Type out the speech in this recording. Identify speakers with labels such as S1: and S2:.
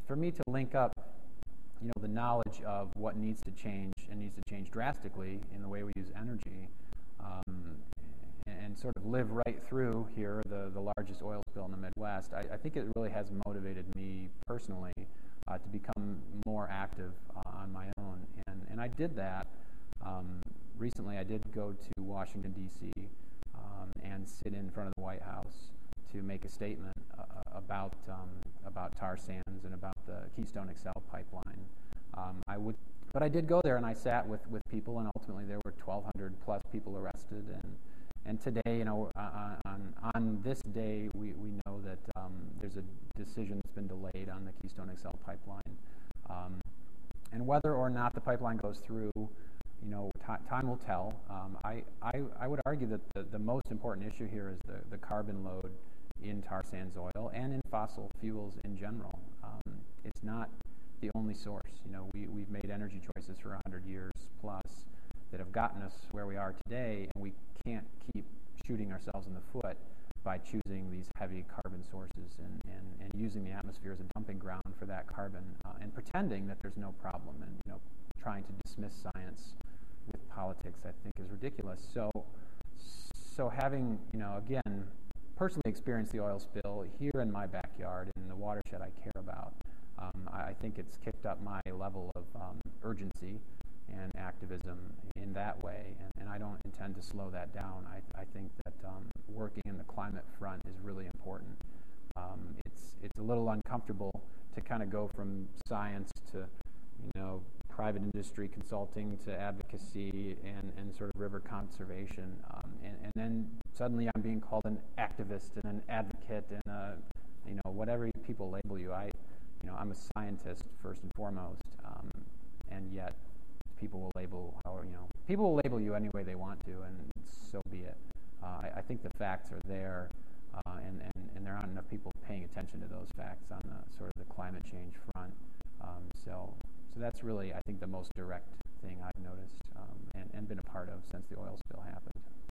S1: for me to link up, the knowledge of what needs to change and needs to change drastically in the way we use energy, and sort of live right through here the largest oil spill in the Midwest, I think it really has motivated me personally to become more active on my own. And I did that. Recently I did go to Washington, D.C. And sit in front of the White House to make a statement about tar sands and about the Keystone XL pipeline. But I did go there, and I sat with people, and ultimately there were 1,200 plus people arrested. And today, on this day, we know that there's a decision that's been delayed on the Keystone XL pipeline, and whether or not the pipeline goes through, time will tell. I would argue that the most important issue here is the carbon load in tar sands oil and in fossil fuels in general. It's not the only source. We've made energy choices for 100 years plus that have gotten us where we are today, and we can't keep shooting ourselves in the foot by choosing these heavy carbon sources and using the atmosphere as a dumping ground for that carbon, and pretending that there's no problem, and trying to dismiss science with politics, I think, is ridiculous. So having, again, personally experienced the oil spill here in my backyard in the watershed I care about, I think it's kicked up my level of urgency and activism in that way, and I don't intend to slow that down. I think that working in the climate front is really important. It's a little uncomfortable to kind of go from science to private industry consulting to advocacy and sort of river conservation, and then suddenly I'm being called an activist and an advocate and whatever people label you. I'm a scientist first and foremost, and yet people will label you any way they want to, and so be it. I think the facts are there, and there aren't enough people paying attention to those facts on the sort of the climate change front. So that's really, I think, the most direct thing I've noticed and been a part of since the oil spill happened.